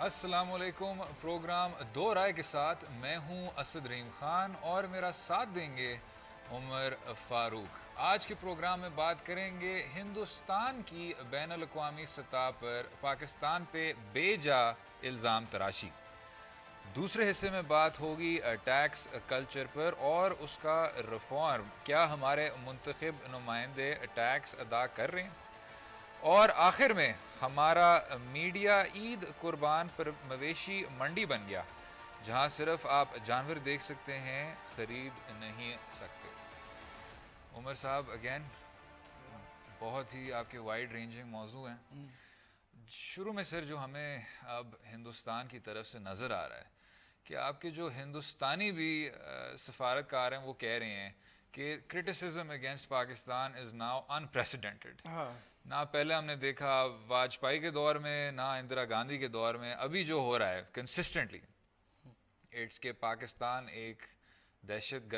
السلام علیکم. پروگرام دو رائے کے ساتھ میں ہوں اسد رحیم خان اور میرا ساتھ دیں گے عمر فاروق. آج کے پروگرام میں بات کریں گے ہندوستان کی بین الاقوامی سطح پر پاکستان پہ بے جا الزام تراشی. دوسرے حصے میں بات ہوگی ٹیکس کلچر پر اور اس کا ریفارم. کیا ہمارے منتخب نمائندے ٹیکس ادا کر رہے ہیں؟ اور آخر میں ہمارا میڈیا عید قربان پر مویشی منڈی بن گیا جہاں صرف آپ جانور دیکھ سکتے ہیں، خرید نہیں سکتے. عمر صاحب اگین بہت ہی آپ کے وائڈ رینجنگ موضوع ہیں. شروع میں سر جو ہمیں اب ہندوستان کی طرف سے نظر آ رہا ہے کہ آپ کے جو ہندوستانی بھی سفارتکار ہیں وہ کہہ رہے ہیں کہ criticism against Pakistan is now unprecedented. نہ پہلے ہم نے دیکھا واجپئی کے دور میں، نہ اندرا گاندھی کے دور میں. ابھی جو ہو رہا ہے کنسسٹنٹلی اٹس کہ پاکستان ایک دہشت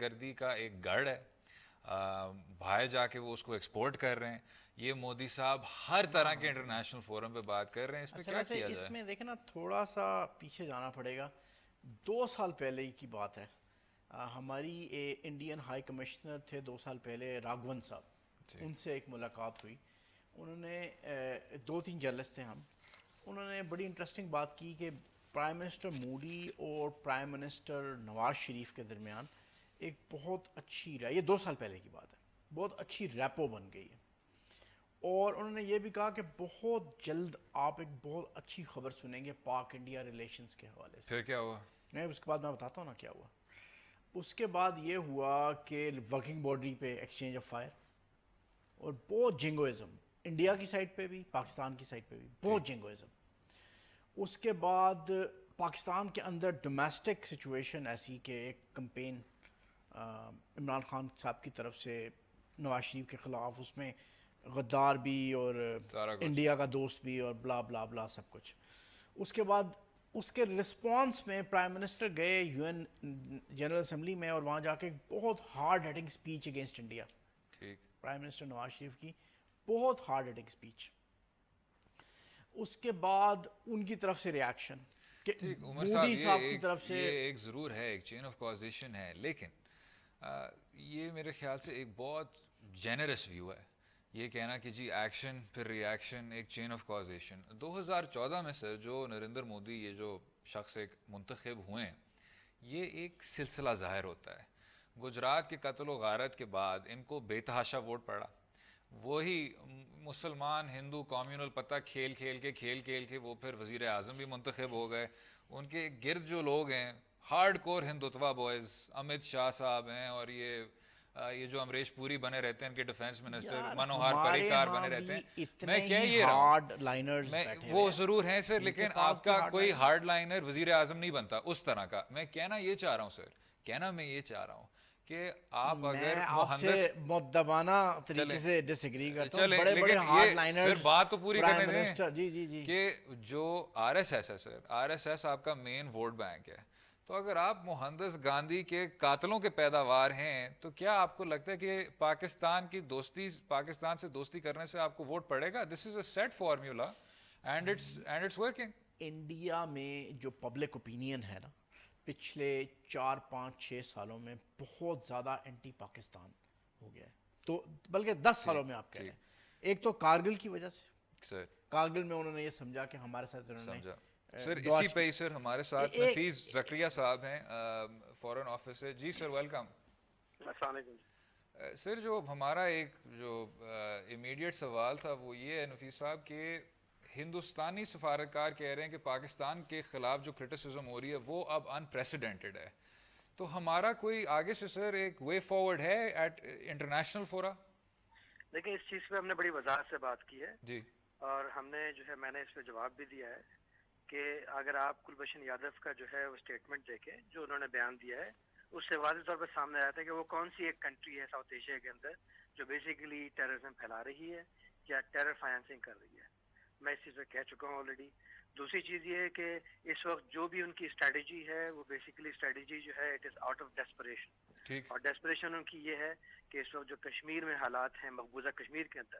گردی کا ایک گڑھ ہے. باہر جا کے وہ اس کو ایکسپورٹ کر رہے ہیں. یہ مودی صاحب ہر طرح کے انٹرنیشنل فورم پہ بات کر رہے ہیں. اس پہ کیا کیا جائے؟ اس میں دیکھیں نا، تھوڑا سا پیچھے جانا پڑے گا. 2 سال پہلے کی بات ہے. ہماری انڈین ہائی کمشنر تھے 2 سال پہلے، راگھون صاحب. ان سے ایک ملاقات ہوئی. انہوں نے 2-3 جرنلسٹ تھے ہم. انہوں نے بڑی انٹرسٹنگ بات کی کہ پرائم منسٹر مودی اور پرائم منسٹر نواز شریف کے درمیان ایک بہت اچھی یہ 2 سال پہلے کی بات ہے، بہت اچھی ریپو بن گئی ہے. اور انہوں نے یہ بھی کہا کہ بہت جلد آپ ایک بہت اچھی خبر سنیں گے پاک انڈیا ریلیشنز کے حوالے سے. پھر کیا ہوا؟ نہیں، اس کے بعد میں بتاتا ہوں نا کیا ہوا. اس کے بعد یہ ہوا کہ ورکنگ باڈی پہ ایکسچینج آف فائر اور بہت جنگوازم، انڈیا کی سائڈ پہ بھی پاکستان کی سائڈ پہ بھی بہت جنگوازم. اس کے بعد پاکستان کے اندر ڈومیسٹک سچویشن ایسی کہ ایک کمپین عمران خان صاحب کی طرف سے نواز شریف کے خلاف، اس میں غدار بھی اور انڈیا کا دوست بھی اور بلا بلا بلا سب کچھ. اس کے بعد اس کے رسپانس میں پرائم منسٹر گئے یو این جنرل اسمبلی میں اور وہاں جا کے بہت hard hitting speech against India. Prime minister Nawaz Sharif کی بہت ہارڈ ہیٹنگ اسپیچ. اس کے بعد ان کی طرف سے ریاکشن کہ مودی صاحب کی طرف سے یہ ایک ضرور ہے، ایک چین آف کازیشن ہے، لیکن یہ میرے خیال سے ایک بہت جینرس ویو ہے یہ کہنا کہ جی ایکشن پھر ری ایکشن، ایک چین آف کازیشن. 2014 میں سر جو نریندر مودی یہ جو شخص ایک منتخب ہوئے ہیں، یہ ایک سلسلہ ظاہر ہوتا ہے. گجرات کے قتل و غارت کے بعد ان کو بے تحاشا ووٹ پڑا. وہی مسلمان ہندو کمیونل پتہ کھیل کے وہ پھر وزیر اعظم بھی منتخب ہو گئے. ان کے گرد جو لوگ ہیں hard core Hindutva boys, Amit Shah صاحب ہیں، اور یہ جو امریش پوری بنے رہتے ہیں ان کے ڈیفنس منسٹر، منوہر پریکار بنے رہتے ہیں. میں کہہ یہ رہا ہوں وہ ضرور ہیں سر، لیکن آپ کا کوئی ہارڈ لائنر وزیر اعظم نہیں بنتا اس طرح کا. میں کہنا یہ چاہ رہا ہوں کہ آپ اگر مؤدبانہ طریقے سے ڈس ایگری کرتا ہوں، بڑے بڑے ہارڈ لائنرز سر بات تو پوری کرنے دیں. جی کہ جو آر ایس ایس ہے سر، آر ایس ایس آپ کا مین ووٹ بینک ہے. تو اگر آپ مہندس گاندھی کے قاتلوں کے پیداوار ہیں تو کیا آپ کو لگتا ہے کہ پاکستان سے دوستی کرنے سے آپ کو ووٹ پڑے گا؟ This is a set formula and it's working. India میں جو پبلک اوپینین ہے نا، پچھلے 4-5-6 سالوں میں بہت زیادہ اینٹی پاکستان ہو گیا ہے. تو بلکہ 10 سالوں میں آپ کہہ رہے ہیں. ایک تو کارگل کی وجہ سے، کارگل میں انہوں نے یہ سمجھا کہ ہمارے ساتھ انہوں نے سر اسی پہ ہی سر ہمارے ساتھ نفیس زکریا صاحب ہیں فورن آفس سے. جی سر ویلکم. السلام علیکم. سر جو ہمارا ایک جو امیڈیٹ سوال تھا وہ یہ ہے نفیس صاحب کہ ہندوستانی سفارتکار کہہ رہے ہیں کہ پاکستان کے خلاف جو کرٹیسزم ہو رہی ہے وہ اب انپریسیڈنٹڈ ہے. تو ہمارا کوئی آگے سے سر ایک وے فارورڈ ہے ایٹ انٹرنیشنل فورا؟ دیکھیں اس چیز پہ ہم نے بڑی وضاحت سے بات کی ہے جی، اور ہم نے جو ہے میں نے اس پہ جواب بھی دیا ہے کہ اگر آپ کلبھوشن یادو کا جو ہے وہ اسٹیٹمنٹ دیکھیں جو انہوں نے بیان دیا ہے، اس سے واضح طور پر سامنے آیا تھا کہ وہ کون سی ایک کنٹری ہے ساؤتھ ایشیا کے اندر جو بیسیکلی ٹیررزم پھیلا رہی ہے یا ٹیرر فائنینسنگ کر رہی ہے. میں اس چیز پہ کہہ چکا ہوں آلریڈی. دوسری چیز یہ ہے کہ اس وقت جو بھی ان کی اسٹریٹجی ہے وہ بیسیکلی اسٹریٹجی جو ہے it is out of desperation. اور ڈیسپریشن ان کی یہ ہے کہ اس وقت جو کشمیر میں حالات ہیں، مقبوضہ کشمیر کے اندر،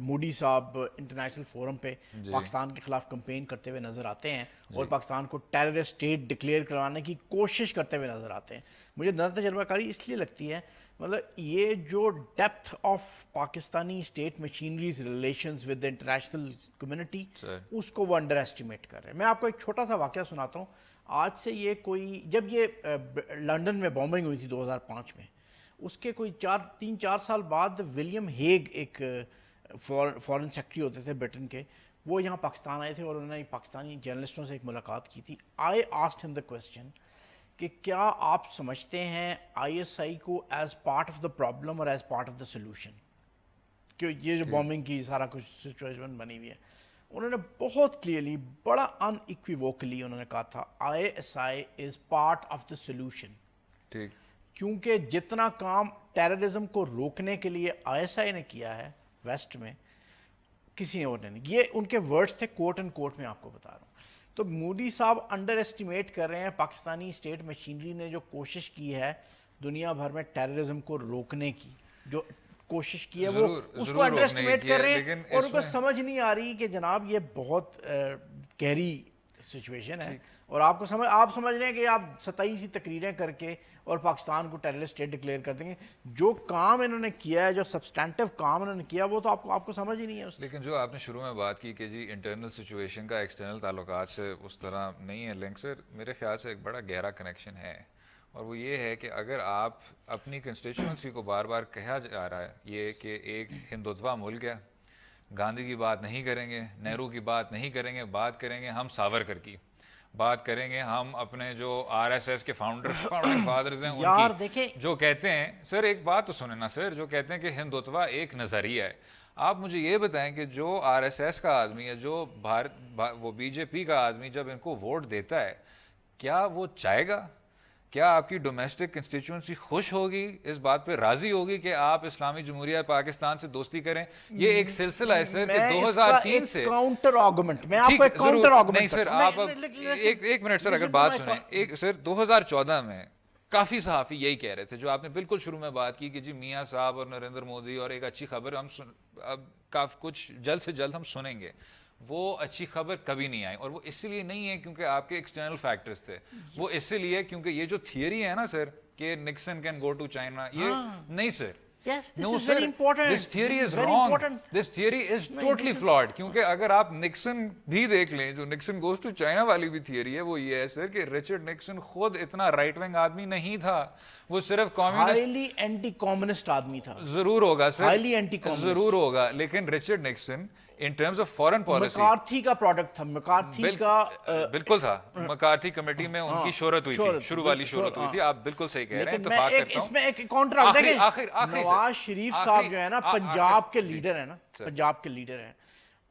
مودی صاحب انٹرنیشنل فورم پہ پاکستان کے خلاف کمپین کرتے ہوئے نظر آتے ہیں اور پاکستان کو ٹیررسٹ اسٹیٹ ڈکلیئر کروانے کی کوشش کرتے ہوئے نظر آتے ہیں. مجھے نظر تجربہ کاری اس لیے لگتی ہے مطلب یہ جو depth of Pakistani state machineries relations with the international community اس کو وہ انڈر ایسٹیمیٹ کر رہے ہیں. میں آپ کو ایک چھوٹا سا واقعہ سناتا ہوں. آج سے یہ کوئی جب یہ لنڈن میں بومبنگ ہوئی تھی 2005 میں, اس کے کوئی 3-4 سال بعد ولیم ہیگ ایک فورن سیکرٹری ہوتے تھے برٹن کے, وہ یہاں پاکستان آئے تھے اور انہوں نے پاکستانی جرنلسٹوں سے ایک ملاقات کی تھی. آئی آسکڈ ہم دا کوسچن کہ کیا آپ سمجھتے ہیں آئی ایس آئی کو as part of the problem اور as part of the solution, کہ یہ جو بومبنگ کی سارا کچھ سچویشن بنی ہوئی ہے. انہوں نے بہت کلیئرلی بڑا ان ایکویوکلی انہوں نے کہا تھا آئی S I is part of the solution. ٹھیک, کیونکہ جتنا کام ٹیررزم کو روکنے کے لیے آئی ایس آئی نے کیا ہے ویسٹ میں, کسی اور نے نہیں. یہ ان کے ورڈز تھے, کوٹ اینڈ کوٹ میں آپ کو بتا رہا ہوں. تو مودی صاحب انڈر ایسٹیمیٹ کر رہے ہیں پاکستانی اسٹیٹ مشینری نے جو کوشش کی ہے دنیا بھر میں ٹیررزم کو روکنے کی, جو کوشش کی ہے وہ اس کو انڈر ایسٹیمیٹ کر رہے ہیں, اور ان کو سمجھ نہیں آ رہی کہ جناب یہ بہت گہری سچویشن ہے. اور آپ سمجھ رہے ہیں کہ آپ 27 تقریریں کر کے اور پاکستان کو ٹیررسٹ اسٹیٹ ڈکلیئر کر دیں گے. جو کام انہوں نے کیا ہے, جو سبسٹینٹیو کام انہوں نے کیا, وہ تو آپ کو سمجھ ہی نہیں ہے. لیکن جو آپ نے شروع میں بات کی کہ جی انٹرنل سچویشن کا ایکسٹرنل تعلقات سے اس طرح نہیں ہے لنک, سر میرے خیال سے ایک بڑا گہرا کنیکشن ہے, اور وہ یہ ہے کہ اگر آپ اپنی کنسٹیچوئنسی کو بار بار کہا جا رہا ہے یہ کہ ایک ہندوتوا ملک ہے, گاندھی کی بات نہیں کریں گے, نہرو کی بات نہیں کریں گے, بات کریں گے ہم ساورکر کی, بات کریں گے ہم اپنے جو آر ایس ایس کے فاؤنڈنگ فادرز ہیں ان کی, جو کہتے ہیں سر ایک بات تو سنیں نا سر, جو کہتے ہیں کہ ہندوتوا ایک نظریہ ہے. آپ مجھے یہ بتائیں کہ جو آر ایس ایس کا آدمی ہے, جو وہ بی جے پی کا آدمی جب ان کو ووٹ دیتا ہے, کیا وہ چاہے گا, کیا آپ کی ڈومیسٹک کنسٹیچوئنسی خوش ہوگی, اس بات پہ راضی ہوگی کہ آپ اسلامی جمہوریہ پاکستان سے دوستی کریں؟ یہ ایک سلسلہ ہے سر کہ 2003 سے کاؤنٹر آرگومنٹ, میں آپ کو ایک کاؤنٹر آرگومنٹ نہیں سر, آپ ایک منٹ سر اگر بات سنیں. ایک سر 2014 میں کافی صحافی یہی کہہ رہے تھے جو آپ نے بالکل شروع میں بات کی کہ جی میاں صاحب اور نریندر مودی اور ایک اچھی خبر ہم اب کچھ جلد سے جلد ہم سنیں گے. وہ اچھی خبر کبھی نہیں آئی, اور وہ اسی لیے نہیں ہے کیونکہ آپ کے ایکسٹرنل فیکٹرز تھے, وہ اسی لیے کیونکہ یہ جو تھیوری ہے نا سر کہ Nixon can go to China, یہ نہیں سر. Yes, this is very important. This theory is wrong. This theory is totally flawed. کیونکہ اگر آپ نکسن بھی دیکھ لیں, جو نکسن گوز ٹو چائنا والی بھی تھیوری ہے وہ یہ ہے سر کہ رچرڈ نکسن خود اتنا رائٹ ونگ آدمی نہیں تھا, وہ صرف کمیونسٹ ہائیلی اینٹی کمیونسٹ آدمی تھا. ضرور ہوگا سر, ہائیلی اینٹی کمیونسٹ ضرور ہوگا, لیکن Richard Nixon in terms of foreign policy McCarthy کا پروڈکٹ تھا, مکارتھی کا بالکل تھا. مکارتھی کمیٹی میں ان کی شہرت ہوئی تھی, شروع والی شہرت ہوئی تھی. آپ بالکل صحیح کہہ رہے ہیں, اتفاق کرتا ہوں. اس میں ایک کاؤنٹر آپ دیکھیں, نواز شریف صاحب جو ہے نا پنجاب کے لیڈر ہیں نا, پنجاب کے لیڈر ہیں,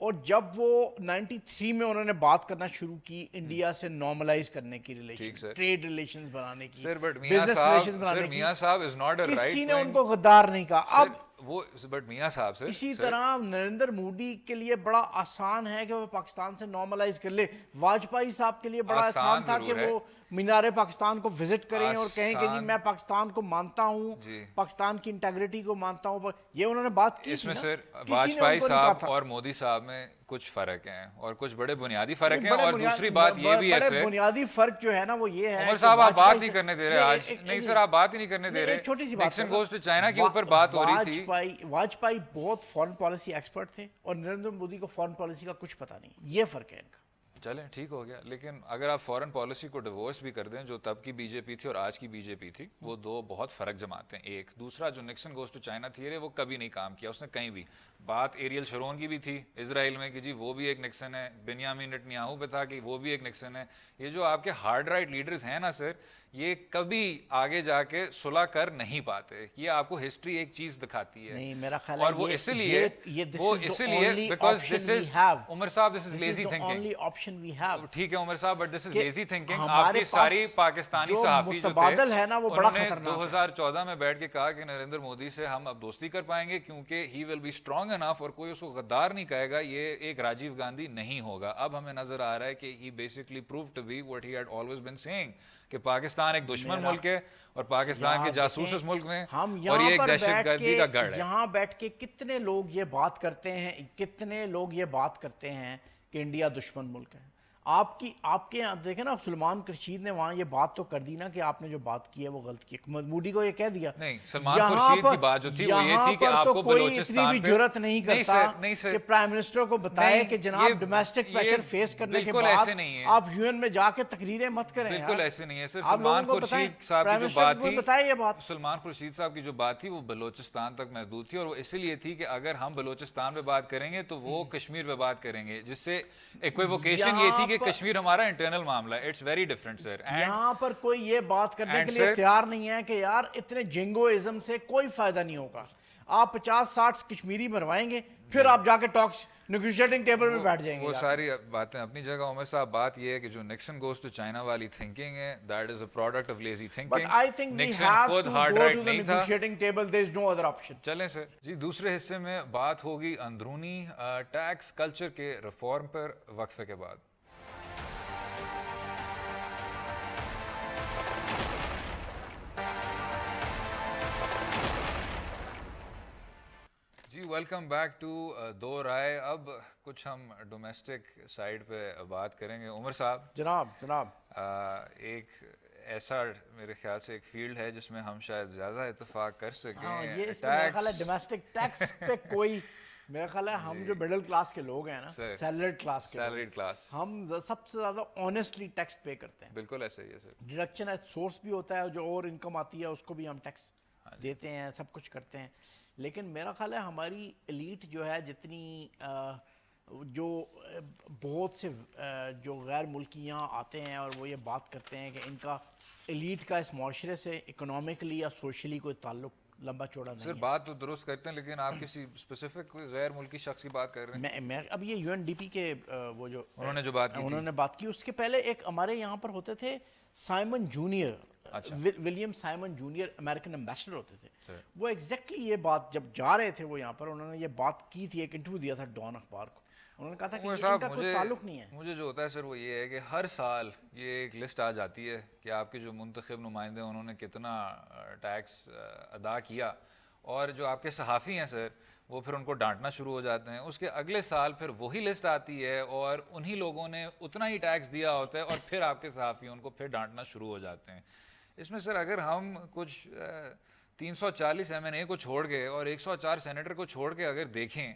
اور جب وہ 93 میں انہوں نے بات کرنا شروع کی انڈیا سے نارملائز کرنے کی ریلیشن, ٹریڈ ریلیشنز بنانے کی, بزنس ریلیشنز بنانے کی, کسی نے ان کو غدار نہیں کہا. اب وہ بٹ میاں صاحب سے اسی طرح نریندر مودی کے لیے بڑا آسان ہے کہ وہ پاکستان سے نارملائز کر لے. واجپئی صاحب کے لیے بڑا آسان تھا کہ وہ مینار پاکستان کو وزٹ کریں اور کہیں کہ جی میں پاکستان کو مانتا ہوں, پاکستان کی انٹیگریٹی کو مانتا ہوں. یہ انہوں نے بات کی. اس میں سر واجپئی صاحب اور مودی صاحب میں کچھ فرق ہیں, اور کچھ بڑے بنیادی فرق ہیں. اور دوسری بات یہ بھی ہے سر, بنیادی فرق جو ہے نا وہ یہ ہے, عمر صاحب آپ بات نہیں کرنے دے رہے آج. نہیں سر آپ بات ہی نہیں کرنے دے رہے. چھوٹی سی بات, نکسن گوز ٹو چائنا کے اوپر بات ہو رہی تھی. واجپئی بہت فورن پالیسی ایکسپرٹ تھے اور نریندر مودی کو فورن پالیسی کا کچھ پتہ نہیں. یہ فرق ہے ان کا. چلیں ٹھیک ہو گیا, لیکن اگر آپ فورن پالیسی کو ڈیورس بھی کر دیں, جو تب کی بی جے پی تھی اور آج کی بی جے پی تھی, وہ دو بہت فرق جماتے ہیں. ایک دوسرا جو Nixon goes to China theory وہ کبھی نہیں کام کیا اس نے کہیں بھی. بات ایریل شرون کی بھی تھی اسرائیل میں کہ جی وہ بھی ایک نکسن ہے, بنیامین نتنیاہو پہ تھا کہ وہ بھی ایک نکسن ہے. یہ جو آپ کے ہارڈ رائٹ لیڈرز ہیں نا سر, یہ کبھی آگے جا کے صلح کر نہیں پاتے. یہ آپ کو ہسٹری ایک چیز دکھاتی ہے. نہیں میرا خیال ہے وہ اسی لیے because this is Umar sahib, this is lazy thinking. option we have. ٹھیک ہے Umar sahib, but this is lazy thinking. آپ ہمارے کی ساری پاس پاکستانی جو صحافی جو متبادل ہے نا وہ بڑا انہوں نے خطرناک ہے. 2014 میں بیٹھ کے کہا کہ نریندر مودی سے ہم اب دوستی کر پائیں گے کیونکہ ہی ول بی اسٹرانگ انف, اور کوئی اس کو غدار نہیں کہے گا, یہ ایک راجیو گاندھی نہیں ہوگا. اب ہمیں نظر آ رہا ہے کہ he basically prove to be what he had always been saying, کہ پاکستان ایک دشمن ملک ہے اور پاکستان کے جاسوس اس ملک میں, اور یہ ایک دہشت گردی کا گڑھ ہے. یہاں بیٹھ کے کتنے لوگ یہ بات کرتے ہیں, کتنے لوگ یہ بات کرتے ہیں کہ انڈیا دشمن ملک ہے. آپ کے یہاں دیکھیں نا, سلمان خورشید نے وہاں یہ بات تو کر دی نا کہ آپ نے جو بات کی ہے وہ غلط کی. مودی کو یہ کہہ دیا. نہیں, سلمان خورشید کی بات جو تھی وہ یہ تھی کہ آپ کو بلوچستان پہ جرت نہیں کرتا کہ پرائم منسٹر کو بتائے کہ جناب ڈومیسٹک پریشر فیس کرنے کے بعد آپ یو این میں جا کے تقریریں مت کریں. بالکل ایسے نہیں ہے سر. سلمان خورشید صاحب کی جو بات تھی, سلمان خورشید صاحب کی جو بات تھی وہ بلوچستان تک محدود تھی, اور وہ اسی لیے تھی کہ اگر ہم بلوچستان پہ بات کریں گے تو وہ کشمیر پہ بات کریں گے, جس سے ایکویوکیشن یہ تھی کہ کشمیر ہمارا انٹرنل معاملہ ہے. اٹس ویری ڈفرنٹ سر. یہاں پر کوئی یہ بات کرنے کے لیے تیار نہیں ہے کہ یار اتنے جنگوازم سے کوئی فائدہ نہیں ہوگا. آپ 50-60 کشمیری مروائیں گے, پھر آپ جا کے ٹاکس نیگوشیٹنگ ٹیبل میں بیٹھ جائیں گے. وہ ساری باتیں اپنی جگہ. عمر صاحب بات یہ ہے کہ جو نکسن گوز ٹو چائنا والی تھنکنگ ہے, that is a product of lazy thinking. But I think we have to go to the negotiating table. There is no other option. چلیں سر جی, دوسرے حصے میں بات ہوگی اندرونی ٹیکس کلچر کے ریفارم پر وقفے کے بعد. جی ویلکم بیک ٹو دو رائے. اب کچھ ہم ڈومیسٹک سائڈ پہ بات کریں گے. عمر صاحب, جناب ایک ایسا میرے خیال سے ایک فیلڈ ہے جس میں ہم شاید زیادہ اتفاق کر سکیں. یہ میرا خیال ہے ڈومیسٹک ٹیکس پہ کوئی, میرا خیال ہے ہم جو مڈل کلاس کے لوگ ہیں نا, سیلریڈ کلاس, ہم سب سے زیادہ آنیسٹلی ٹیکس پے کرتے ہیں. بالکل ایسا ہی ہے سر. ڈیڈکشن ایٹ سورس بھی ہوتا ہے, جو اور انکم آتی ہے اس کو بھی ہم ٹیکس دیتے ہیں, سب کچھ کرتے ہیں. لیکن میرا خیال ہے ہماری ایلیٹ جو ہے, جتنی جو بہت سے جو غیر ملکی یہاں آتے ہیں اور وہ یہ بات کرتے ہیں کہ ان کا ایلیٹ کا اس معاشرے سے اکنامکلی یا سوشلی کوئی تعلق لمبا چوڑا نہیں ہے. سر بات تو درست کرتے ہیں, لیکن آپ کسی اسپیسیفک کوئی غیر ملکی شخص کی بات کر رہے ہیں. میں اب یہ یو این ڈی پی کے وہ جو انہوں نے جو بات کی اس کے پہلے ایک ہمارے یہاں پر ہوتے تھے Simon junior, William Simon junior American ambassador ہوتے تھے. وہ ایگزیکٹلی یہ بات جب جا رہے تھے وہ یہاں پر, انہوں نے یہ بات کی تھی, ایک انٹرویو دیا تھا ڈان اخبار کو. انہوں نے کہا تھا کہ ان کا کوئی تعلق نہیں ہے. مجھے جو ہوتا ہے سر وہ یہ ہے کہ ہر سال یہ ایک لسٹ آ جاتی ہے کہ آپ کے جو منتخب نمائندے انہوں نے کتنا ٹیکس ادا کیا, اور جو آپ کے صحافی ہیں سر وہ پھر ان کو ڈانٹنا شروع ہو جاتے ہیں. اس کے اگلے سال پھر وہی لسٹ آتی ہے اور انہی لوگوں نے اتنا ہی ٹیکس دیا ہوتا ہے, اور پھر آپ کے صحافی ان کو پھر ڈانٹنا شروع ہو جاتے ہیں. اس میں سر اگر ہم کچھ 340 MNA کو چھوڑ کے اور 104 سینیٹر کو چھوڑ کے اگر دیکھیں,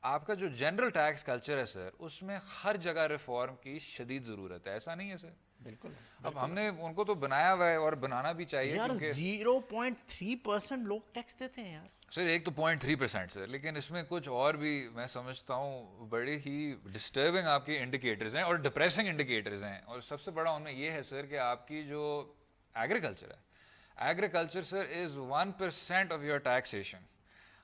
آپ کا جو جنرل ٹیکس کلچر ہے سر, اس میں ہر جگہ ریفارم کی شدید ضرورت ہے. ایسا نہیں ہے سر؟ بالکل. اب ہم نے ان کو تو بنایا ہوا ہے اور بنانا بھی چاہیے. یار 0.3% لوگ ٹیکس دیتے ہیں یار. سر ایک تو 0.3% سر, لیکن اس میں کچھ اور بھی میں سمجھتا ہوں بڑے ہی ڈسٹربنگ آپ کے انڈیکیٹرز ہیں اور ڈپریسنگ انڈیکیٹرز ہیں. اور سب سے بڑا ان میں یہ ہے سر کہ آپ کی جو ایگریکلچر ہے, agriculture sir is 1% of your taxation,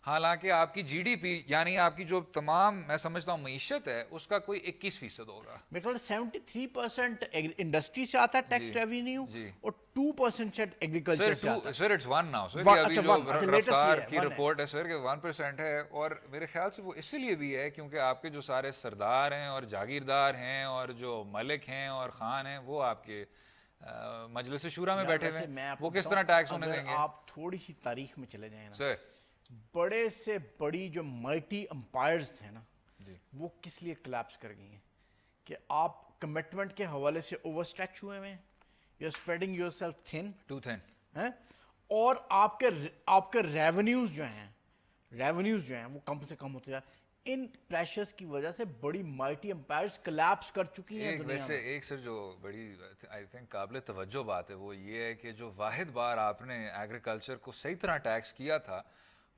حالانکہ آپ کی جی ڈی پی یعنی آپ کی جو تمام میں سمجھتا ہوں معیشت ہے اس کا کوئی 21% ہوگا. میرے خیال 73% انڈسٹری سے آتا ہے ٹیکس ریونیو, اور 2% ایگریکلچر سے آتا ہے. سر اٹس 1 ناؤ سر, ابھی جو رفتار کی رپورٹ ہے سر کہ 1% ہے, اور میرے خیال سے وہ اسی لیے بھی ہے کیونکہ آپ کے جو سارے سردار ہیں اور جاگیردار ہیں اور جو ملک ہیں اور خان ہیں وہ آپ کے مجلس شورا میں بیٹھے ہوئے ہیں, وہ کس طرح ٹیکس ہونے دیں گے؟ آپ تھوڑی سی تاریخ میں چلے جائیں نا سر, بڑے سے بڑی جو ملٹی امپائرز تھے نا, وہ کس لیے کلیپس کر گئی ہیں کہ آپ کمٹمنٹ کے حوالے سے اوور اسٹریچ ہوئے ہیں, you are spreading yourself thin too thin, اور آپ کے ریونیوز جو ہیں وہ کم سے کم ہوتے جائے. ان پریشرز کی وجہ سے بڑی مائٹی امپائرز کلیپس کر چکی ہیں. ویسے ایک سر جو بڑی آئی تھنک قابل توجہ بات ہے وہ یہ ہے کہ جو واحد بار آپ نے ایگریکلچر کو صحیح طرح ٹیکس کیا تھا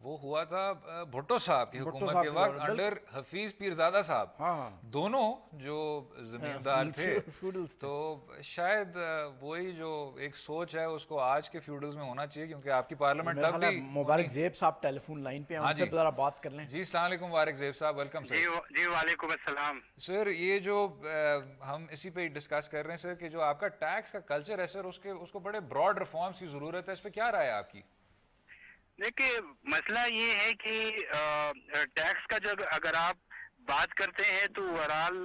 وہ ہوا تھا بھٹو صاحب کی حکومت صاحب کے کے وقت دور، انڈر حفیظ پیرزادہ صاحب. ہاں دونوں جو زمیندار تھے feudals تھے. تو شاید وہی جو ایک سوچ ہے اس کو آج کے فیوڈلز میں ہونا چاہیے, کیونکہ آپ کی پارلیمنٹ میرا تب خیال ہے بھی مبارک زیب صاحب ٹیلی فون لائن پہ ہیں, ان سے ذرا بات کر لیں. جی السلام علیکم مبارک زیب صاحب, ویلکم سر. جی وعلیکم السلام سر یہ جو ہم اسی پہ ڈسکس کر رہے ہیں سر کہ جو آپ کا ٹیکس کا کلچر ہے سر اس کو بڑے براڈ ریفارمز کی ضرورت ہے, اس پہ کیا رائے ہے آپ کی؟ دیکھیے مسئلہ یہ ہے کہ ٹیکس کا جو اگر آپ بات کرتے ہیں تو اوورال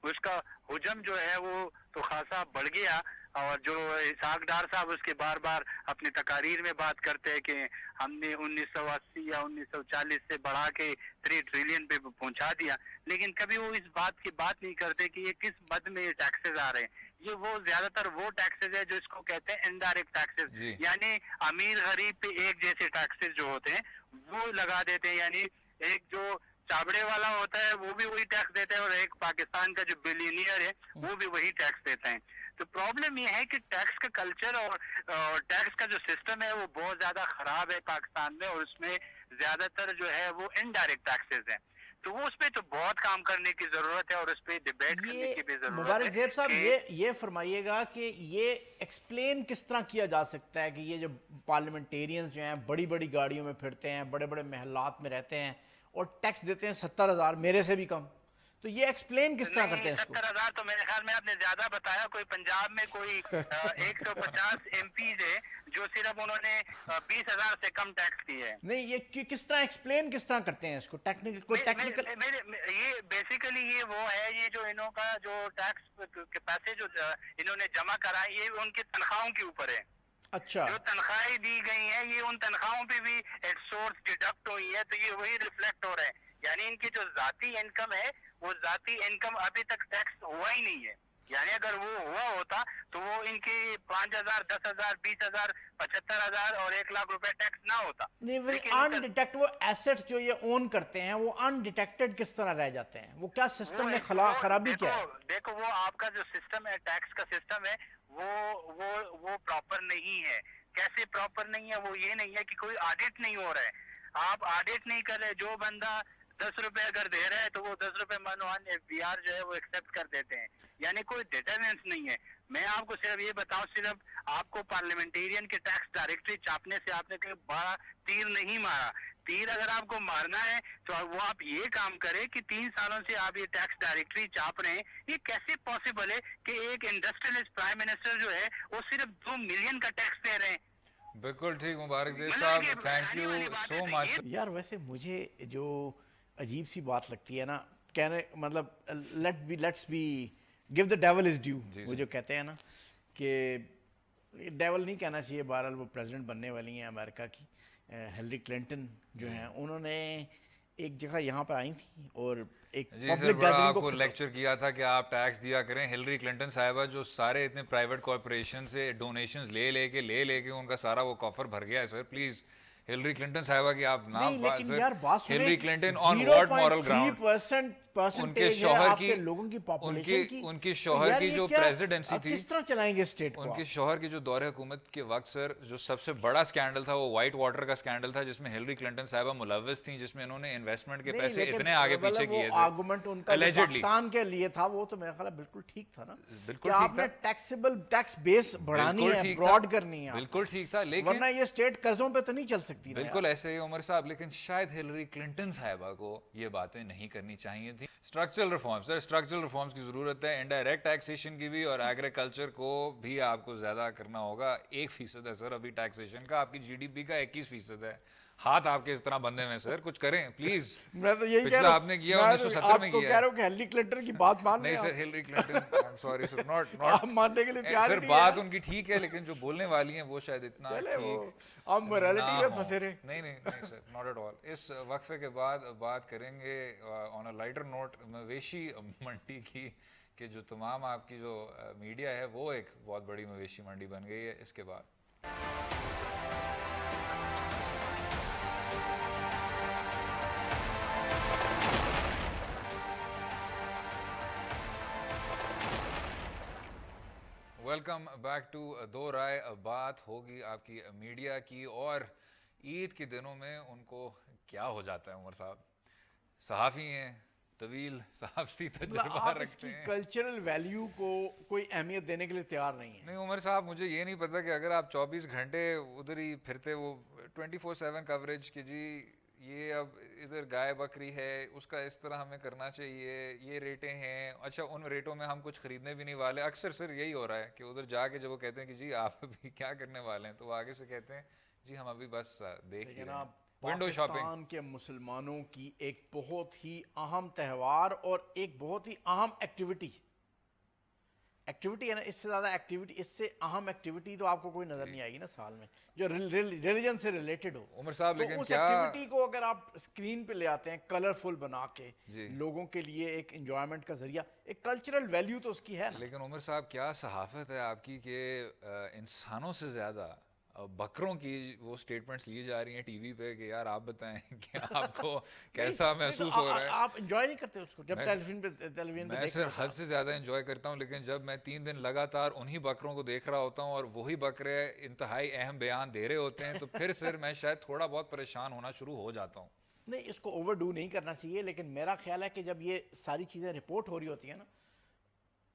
اس کا حجم جو ہے وہ تو خاصا بڑھ گیا, اور جو اسحاق ڈار صاحب اس کے بار بار اپنی تقاریر میں بات کرتے ہیں کہ ہم نے 1980 یا 1940 سے بڑھا کے 3 ٹریلین پہ پہنچا دیا, لیکن کبھی وہ اس بات کی بات نہیں کرتے کہ یہ کس مد میں یہ ٹیکسز آ رہے ہیں. یہ وہ زیادہ تر وہ ٹیکسز ہے جو اس کو کہتے ہیں انڈائریکٹ ٹیکسز, یعنی امیر غریب پہ ایک جیسے ٹیکسز جو ہوتے ہیں وہ لگا دیتے ہیں. یعنی ایک جو چابڑے والا ہوتا ہے وہ بھی وہی ٹیکس دیتا ہے, اور ایک پاکستان کا جو بلینئر ہے وہ بھی وہی ٹیکس دیتا ہے. تو پرابلم یہ ہے کہ ٹیکس کا کلچر اور ٹیکس کا جو سسٹم ہے وہ بہت زیادہ خراب ہے پاکستان میں, اور اس میں زیادہ تر جو ہے وہ انڈائریکٹ ٹیکسز ہیں. تو وہ اس پہ تو بہت کام کرنے کی ضرورت ہے, اور اس پہ ڈیبیٹ کرنے کی بھی ضرورت ہے. مبارک زیب صاحب یہ فرمائیے گا کہ یہ ایکسپلین کس طرح کیا جا سکتا ہے کہ یہ جو پارلیمنٹیرینز جو ہیں بڑی بڑی گاڑیوں میں پھرتے ہیں, بڑے بڑے محلات میں رہتے ہیں اور ٹیکس دیتے ہیں 70,000, میرے سے بھی کم, تو یہ ایکسپلین کس طرح کرتے ہیں اس کو؟ 70,000 تو میرے خیال میں آپ نے زیادہ بتایا. کوئی پنجاب میں کوئی 150 ایم پیز ہے جو صرف انہوں نے 20,000 سے کم ٹیکس دی ہے. نہیں یہ کس طرح ایکسپلین کس طرح کرتے ہیں اس کو, ٹیکنیکل یہ بیسیکلی یہ وہ ہے, یہ جو انہوں کا جو ٹیکس کے پیسے جو انہوں نے جمع کرائے یہ ان کی تنخواہوں کے اوپر ہے. اچھا, جو تنخواہیں دی گئی ہیں یہ ان تنخواہوں پہ بھی ایٹ سورس ڈیڈکٹ ہوئی ہے, تو یہ وہی ریفلیکٹ ہو رہا ہے. یعنی ان کی جو ذاتی انکم ہے وہ ذاتی انکم ابھی تک ٹیکس ہوا ہی نہیں ہے. یعنی اگر وہ ہوا ہوتا تو وہ ان کی 5,000, 10,000, 20,000, 75,000 اور 1,00,000 روپے ٹیکس نہ ہوتا. انڈیٹیکٹ وہ ایسٹس جو یہ اون کرتے ہیں وہ انڈیٹیکٹڈ کس طرح رہ جاتے ہیں, وہ کیا سسٹم میں خرابی کیا ہے؟ دیکھو وہ آپ کا جو سسٹم ہے ٹیکس کا سسٹم ہے وہ پراپر نہیں ہے. کیسے پراپر نہیں ہے؟ وہ یہ نہیں ہے کہ کوئی آڈٹ نہیں ہو رہا ہے. آپ آڈٹ نہیں کر رہے, جو بندہ 10 روپے اگر دے رہا ہے تو وہ 10 روپے منوان ایف بی آر جو ہے وہ ایکسپٹ کر دیتے ہیں. یعنی کوئی ڈیٹرمنٹ نہیں ہے. میں آپ کو صرف یہ بتاؤں, صرف آپ کو پارلیمنٹیرین کے ٹیکس ڈائریکٹری چاپنے سے آپ نے کہیں بڑا تیر نہیں مارا. تیر اگر آپ کو مارنا ہے تو وہ آپ یہ کام کریں کہ 3 سالوں سے آپ یہ ٹیکس ڈائریکٹری چاپ رہے ہیں. یہ کیسے پاسبل ہے کہ ایک انڈسٹریلسٹ پرائم منسٹر جو ہے وہ صرف 2 ملین کا ٹیکس دے رہے ہیں؟ بالکل ٹھیک مبارک زیب صاحب, تھینک یو سو مچ. یار ویسے مجھے جو عجیب سی بات لگتی ہے نا, کہنے مطلب let's be give the devil his due, وہ جو کہتے ہیں نا کہ ڈیول نہیں کہنا چاہیے, بہرحال وہ پریزیڈنٹ بننے والی ہیں امریکہ کی, ہلری کلنٹن جو ہیں, انہوں نے ایک جگہ یہاں پر آئی تھیں اور ایک پبلک گیدرنگ کو لیکچر کیا تھا کہ آپ ٹیکس دیا کریں. ہلری کلنٹن صاحبہ جو سارے اتنے پرائیویٹ کارپوریشن سے ڈونیشنز لے کے ان کا سارا وہ کافر بھر گیا ہے. سر پلیز ہلری کلنٹن صاحبہ کی آپ نام بات, Hillary Clinton on what moral ground, ان کے شوہر کی ان کی شوہر کی جو پریزیڈنسی تھی, کس طرح چلائیں گے اسٹیٹ کو؟ ان کے شوہر کی جو دور حکومت کے وقت سر جو سب سے بڑا اسکینڈل تھا وہ وائٹ واٹر کا اسکینڈل تھا, جس میں ہلری کلنٹن صاحبہ ملوث تھیں, جس میں انہوں نے انویسٹمنٹ کے پیسے اتنے آگے پیچھے کیے تھے. آرگومنٹ ان کا پاکستان کے لیے تھا وہ تو میرا خیال ہے بالکل ٹھیک تھا نا, بالکل آپ نے ٹیکسیبل ٹیکس بیس بڑھانی ہے, براڈ کرنی ہے, بالکل ٹھیک تھا, لیکن ورنہ یہ اسٹیٹ قرضوں پہ تو نہیں چل سکتی. بالکل ایسے ہی عمر صاحب, لیکن شاید ہلری کلنٹن صاحبہ کو یہ باتیں نہیں کرنی چاہیے تھیں. اسٹرکچرل ریفارمز, سر اسٹرکچرل ریفارمز کی ضرورت ہے, انڈائریکٹ ٹیکسیشن کی بھی, اور ایگریکلچر کو بھی آپ کو زیادہ کرنا ہوگا. 1% ہے سر ابھی ٹیکسیشن کا, آپ کی جی ڈی پی کا 21% ہے. ہاتھ آپ کے اس طرح بندے میں سر, کچھ کریں پلیز. میں تو یہی کہہ رہا ہوں, آپ نے کیا 1970 میں کیا. کہہ رہا ہوں کہ ہلری کلنٹن کی بات مان نہیں sir, Hillary Clinton I am sorry sir, not ماننے کے لیے تیار سر, بات ان کی ٹھیک ہے, لیکن جو بولنے والی ہیں وہ شاید اتنا ٹھیک ہم موریلٹی میں پھنسے رہے. نہیں سر, ناٹ ایٹ آل. اس وقفے کے بعد بات کریں گے آن اے لائٹر نوٹ مویشی منڈی کی, کہ جو تمام آپ کی جو میڈیا ہے وہ ایک بہت بڑی مویشی منڈی بن گئی ہے. اس کے بعد ویلکم بیک ٹو دو رائے. بات ہوگی آپ کی میڈیا کی, اور عید کے دنوں میں ان کو کیا ہو جاتا ہے عمر صاحب؟ صحافی ہیں، طویل صحافتی تجربہ آپ اس کی رکھتے ہیں. کلچرل ویلیو کو کوئی اہمیت دینے کے لیے تیار نہیں ہے. نہیں عمر صاحب، مجھے یہ نہیں پتا کہ اگر آپ 24 گھنٹے ادھر ہی پھرتے، وہ 24/7 کوریج کہ جی یہ اب ادھر گائے بکری ہے، اس کا اس طرح ہمیں کرنا چاہیے، یہ ریٹیں ہیں، اچھا ان ریٹوں میں ہم کچھ خریدنے بھی نہیں والے. اکثر سر یہی ہو رہا ہے کہ ادھر جا کے جب وہ کہتے ہیں کہ جی آپ ابھی کیا کرنے والے ہیں، تو وہ آگے سے کہتے ہیں جی ہم ابھی بس دیکھ ہی لیکن رہے ہیں. آپ ونڈو شاپنگ. پاکستان کے مسلمانوں کی ایک بہت ہی اہم تہوار اور ایک بہت ہی اہم ایکٹیویٹی ہے نا، اس سے زیادہ ایکٹیویٹی، اس سے اہم ایکٹیویٹی تو آپ کو کوئی نظر نہیں آئے گی نا سال میں، جو ریلیجن سے ریلیٹڈ ہو. عمر صاحب تو لیکن اس کیا ایکٹیویٹی کو اگر آپ اسکرین پہ لے آتے ہیں کلرفل بنا کے جی، لوگوں کے لیے ایک انجوائمنٹ کا ذریعہ، ایک کلچرل ویلیو تو اس کی ہے نا. لیکن عمر صاحب کیا صحافت ہے آپ کی کہ انسانوں سے زیادہ بکروں کی وہ سٹیٹمنٹس لی جا رہی ہیں ٹی وی پہ کہ یار آپ بتائیں کہ آپ کو کیسا محسوس ہو رہا ہے. آپ انجوائے نہیں کرتے اس کو جب ٹیلی ویژن پہ میں دیکھ سر حد سے زیادہ انجوائے کرتا ہوں، لیکن جب میں 3 دن لگاتار انہی بکروں کو دیکھ رہا ہوتا ہوں اور وہی بکرے انتہائی اہم بیان دے رہے ہوتے ہیں، تو پھر سر میں شاید تھوڑا بہت پریشان ہونا شروع ہو جاتا ہوں. نہیں، اس کو اوور ڈو نہیں کرنا چاہیے، لیکن میرا خیال ہے کہ جب یہ ساری چیزیں رپورٹ ہو رہی ہوتی ہیں نا،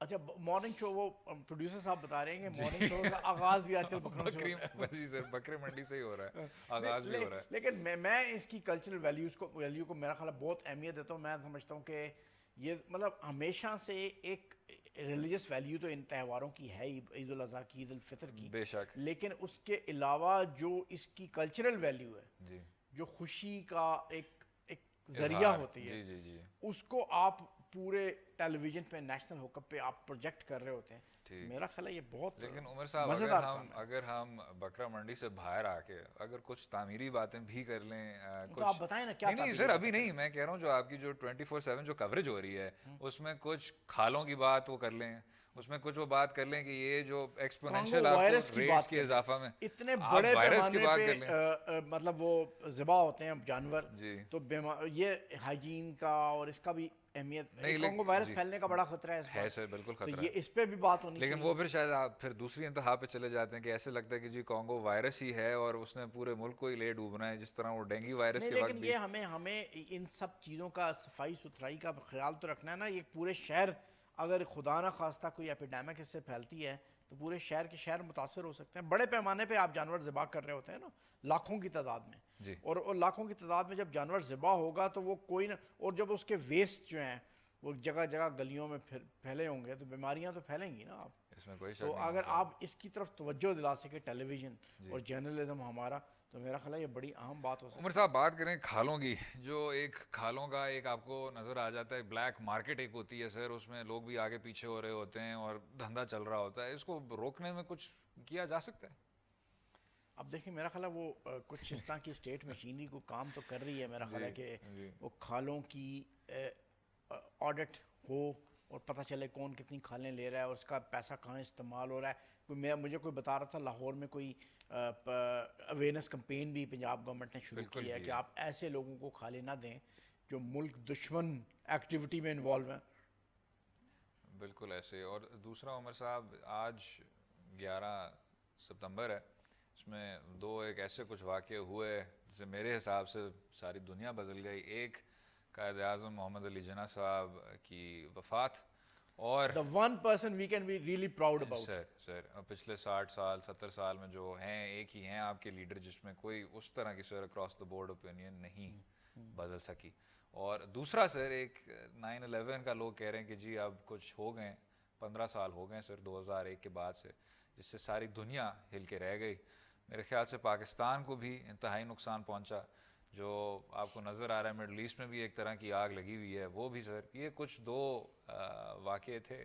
اچھا مارننگ شو، وہ پروڈیوسر صاحب بتا رہے ہیں کہ مارننگ شو کا آغاز بھی آج کل بکروں سے ہوتا ہے. جی سر، بکرے منڈی سے ہی ہو رہا ہے، آغاز بھی ہو رہا ہے. لیکن میں اس کی کلچرل ویلیو کو میرا خیال ہے بہت اہمیت دیتا ہوں. میں سمجھتا ہوں کہ یہ مطلب ہمیشہ سے ایک ریلیجس ویلیو تو ان تہواروں کی ہے ہی، عید الاضحیٰ کی، عید الفطر کی، بے شک. لیکن اس کے علاوہ جو اس کی کلچرل ویلیو ہے، جی، جو خوشی کا ایک ذریعہ ہوتی ہے، جی جی جی، اس کو آپ پورے ٹیلی ویژن پہ، نیشنل ہوک اپ پہ آپ پروجیکٹ کر رہے ہوتے ہیں. میرا خیال ہے یہ بہت لیکن عمر صاحب مزیدار اگر ہم بکرا منڈی سے باہر آ کے اگر کچھ تعمیری باتیں بھی کر لیں، تو آپ بتائیں نا کیا. نہیں سر ابھی نہیں، میں کہہ رہا ہوں جو آپ کی جو 24/7 جو کوریج ہو رہی ہے اس میں کچھ کھالوں کی بات وہ کر لیں، اس میں کچھ وہ بات کر لیں کہ یہ جو ایکسپونینشیل آپ کو ریٹس کے اضافہ میں اتنے بڑے پیمانے پہ مطلب وہ ذبح ہوتے ہیں جانور، جی، تو یہ ہائیجین کا اور اس کا بھی اہمیت، نہیں، کانگو وائرس پھیلنے کا بڑا خطرہ ہے اس ہے سر، بالکل خطرہ تو یہ اس پہ بھی بات ہونی چاہیے. لیکن وہ پھر شاید آپ پھر دوسری انتہا پہ چلے جاتے ہیں کہ ایسے لگتا ہے کہ جی کانگو وائرس ہی ہے اور اس نے پورے ملک کو ہی لے ڈوبنا ہے، جس طرح وہ ڈینگی وائرس کے وقت لیکن بھی. یہ ہمیں ان سب چیزوں کا صفائی ستھرائی کا خیال تو رکھنا ہے نا. یہ پورے شہر، اگر خدا نہ خواستہ کوئی ایپیڈیمک اس سے پھیلتی ہے تو پورے شہر کے شہر متاثر ہو سکتے ہیں. بڑے پیمانے پہ آپ جانور ذبح کر رہے ہوتے ہیں نا، لاکھوں کی تعداد میں، جی، اور لاکھوں کی تعداد میں جب جانور ذبح ہوگا تو وہ کوئی نہ، اور جب اس کے ویسٹ جو ہیں وہ جگہ جگہ گلیوں میں پھیلے ہوں گے تو بیماریاں تو پھیلیں گی نا. آپ اس میں کوئی شک تو نہیں. اگر آپ اس کی طرف توجہ دلا سکے ٹیلی ویژن اور جرنلزم ہمارا، تو میرا خیال ہے یہ بڑی اہم بات ہو سکتی ہے. عمر صاحب بات کریں کھالوں کی، جو ایک کھالوں کا ایک آپ کو نظر آ جاتا ہے بلیک مارکیٹ ایک ہوتی ہے سر، اس میں لوگ بھی آگے پیچھے ہو رہے ہوتے ہیں اور دھندا چل رہا ہوتا ہے، اس کو روکنے میں کچھ کیا جا سکتا ہے؟ اب دیکھیں میرا خیال ہے وہ کچھ اس طرح کی اسٹیٹ مشینری کو کام تو کر رہی ہے. میرا خیال ہے کہ وہ کھالوں کی آڈٹ ہو اور پتہ چلے کون کتنی کھالیں لے رہا ہے اور اس کا پیسہ کہاں استعمال ہو رہا ہے. مجھے کوئی بتا رہا تھا لاہور میں کوئی اویئرنیس کمپین بھی پنجاب گورنمنٹ نے شروع کی ہے کہ آپ ایسے لوگوں کو کھالیں نہ دیں جو ملک دشمن ایکٹیویٹی میں انوالو ہیں. بالکل ایسے. اور دوسرا عمر صاحب آج 11 ستمبر ہے، اس میں ایک ایسے کچھ واقعے ہوئے جس سے میرے حساب سے ساری دنیا بدل گئی. ایک قائد اعظم محمد علی جناح صاحب کی وفات، اور the one person we can be really proud about. سر پچھلے 60 سال 70 سال میں جو ہیں ایک ہی ہیں آپ کے لیڈر جس میں کوئی اس طرح کی سر اکراس دا بورڈ اوپینین نہیں بدل سکی. اور دوسرا سر ایک 9/11 کا لوگ کہہ رہے ہیں کہ جی اب کچھ ہو گئے 15 سال ہو گئے سر 2001 کے بعد سے، جس سے ساری دنیا ہل کے رہ گئی. میرے خیال سے پاکستان کو بھی انتہائی نقصان پہنچا. جو آپ کو نظر آ رہا ہے مڈل ایسٹ میں بھی ایک طرح کی آگ لگی ہوئی ہے، وہ بھی سر یہ کچھ 2 واقعے تھے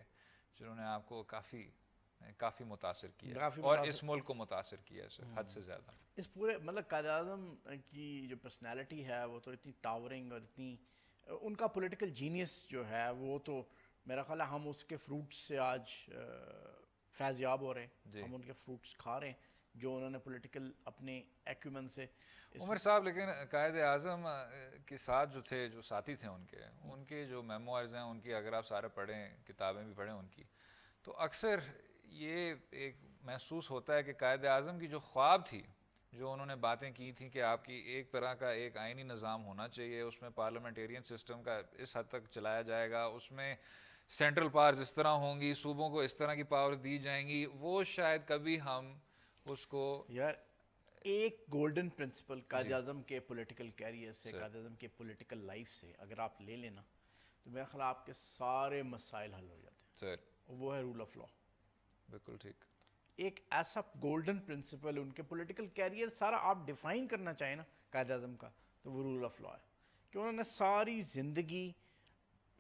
جنہوں نے آپ کو کافی متاثر کیا اور اس ملک کو متاثر کیا سر حد سے زیادہ. اس پورے مطلب قائد اعظم کی جو پرسنالٹی ہے وہ تو اتنی ٹاورنگ اور اتنی، ان کا پولیٹیکل جینیس جو ہے وہ تو میرا خیال ہے ہم اس کے فروٹس سے آج فیض یاب ہو رہے ہیں. ہم ان کے فروٹس کھا رہے ہیں جو انہوں نے پولیٹیکل اپنے ایکومن سے. عمر صاحب لیکن قائد اعظم کے ساتھ جو تھے، جو ساتھی تھے ان کے جو میموائرز ہیں ان کی اگر آپ سارے پڑھیں، کتابیں بھی پڑھیں ان کی، تو اکثر یہ ایک محسوس ہوتا ہے کہ قائد اعظم کی جو خواب تھی، جو انہوں نے باتیں کی تھیں کہ آپ کی ایک طرح کا ایک آئینی نظام ہونا چاہیے, اس میں پارلیمنٹیرین سسٹم کا اس حد تک چلایا جائے گا, اس میں سینٹرل پاورز اس طرح ہوں گی, صوبوں کو اس طرح کی پاورز دی جائیں گی, وہ شاید کبھی ہم اس کو یار ایک گولڈن پرنسپل قائد اعظم کے پولیٹیکل کیریئر سے, قائد اعظم کے پولیٹیکل لائف سے اگر آپ لے لینا تو میرا خیال آپ کے سارے مسائل حل ہو جاتے ہیں سر. وہ ہے رول آف لا. بالکل ٹھیک. ایک ایسا گولڈن پرنسپل ان کے پولیٹیکل کیریئر سارا آپ ڈیفائن کرنا چاہیں نا قائد اعظم کا, تو وہ رول آف لا ہے کہ انہوں نے ساری زندگی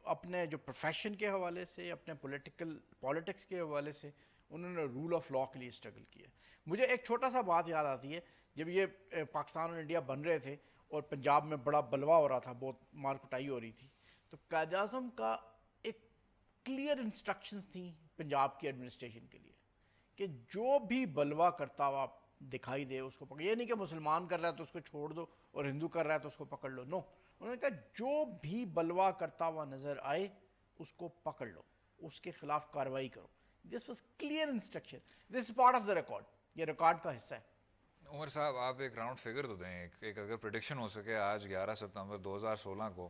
اپنے جو پروفیشن کے حوالے سے, اپنے پولیٹکس کے حوالے سے انہوں نے رول آف لا کے لیے اسٹرگل کیا. مجھے ایک چھوٹا سا بات یاد آتی ہے, جب یہ پاکستان اور انڈیا بن رہے تھے اور پنجاب میں بڑا بلوا ہو رہا تھا, بہت مار کٹائی ہو رہی تھی, تو قائد اعظم کا ایک کلیئر انسٹرکشنز تھیں پنجاب کی ایڈمنسٹریشن کے لیے کہ جو بھی بلوا کرتا ہوا دکھائی دے اس کو پکڑ. یہ نہیں کہ مسلمان کر رہا ہے تو اس کو چھوڑ دو اور ہندو کر رہا ہے تو اس کو پکڑ لو. نو, انہوں نے کہا جو بھی بلوا کرتا ہوا نظر آئے اس کو پکڑ لو, اس کے خلاف کارروائی کرو. This was clear instruction. This is part of the record, یہ ریکارڈ کا حصہ ہے. عمر صاحب آپ ایک راؤنڈ فگر تو دیں, ایک اگر پریڈکشن ہو سکے آج 11 ستمبر 2016 کو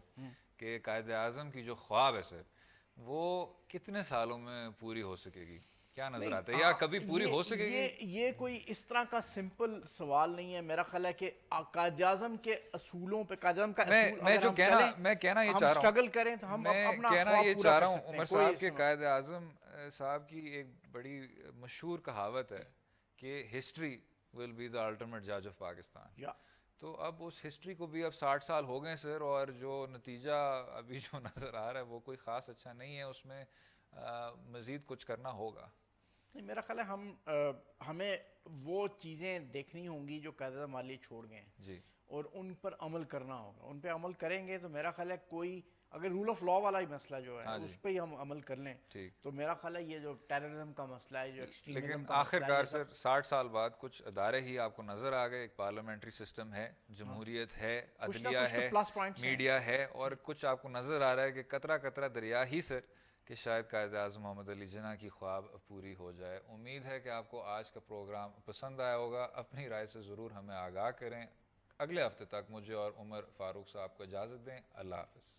کہ قائد اعظم کی جو خواب ہے سر وہ کتنے سالوں میں پوری ہو سکے گی, کیا نظر آتا ہے, یا کبھی پوری ہو سکے گی؟ یہ کوئی اس طرح کا سمپل سوال نہیں ہے. میرا خیال ہے کہ قائد اعظم کے اصولوں پہ, قائد اعظم کا میں کہنا یہ چاہ رہا ہوں, اسٹرگل کریں تو ہم اپنا کہنا یہ چاہ رہا ہوں عمر صاحب کہ کہ قائد اعظم صاحب کی ایک بڑی مشہور کہاوت ہے کہ history will be the ultimate جج آف پاکستان. تو اب اس ہسٹری کو بھی اب 60 سال ہو گئے سر, اور جو نتیجہ ابھی جو نظر آ رہا ہے وہ کوئی خاص اچھا نہیں ہے, اس میں مزید کچھ کرنا ہوگا. نہیں, میرا خیال ہے ہمیں وہ چیزیں دیکھنی ہوں گی جو قائد اعظم والی چھوڑ گئے ہیں جی, اور ان پر عمل کرنا ہوگا. ان پہ عمل کریں گے تو میرا خیال ہے کوئی اگر رول آف لا والا ہی مسئلہ جو ہے اس پہ ہی ہم عمل کر لیں تو میرا خیال ہے یہ جو ٹیررزم کا مسئلہ ہے, جو ایکسٹریمزم لیکن کا آخر کار سر 60 سال بعد کچھ ادارے ہی آپ کو نظر آ گئے, ایک پارلیمنٹری سسٹم ہے, جمہوریت ہے, عدلیہ ہے, میڈیا ہے, اور کچھ آپ کو نظر آ رہا ہے کہ قطرہ قطرہ دریا ہی سر کہ شاید قائد اعظم محمد علی جناح کی خواب پوری ہو جائے. امید ہے کہ آپ کو آج کا پروگرام پسند آیا ہوگا. اپنی رائے سے ضرور ہمیں آگاہ کریں. اگلے ہفتے تک مجھے اور عمر فاروق صاحب کو اجازت دیں. اللہ حافظ.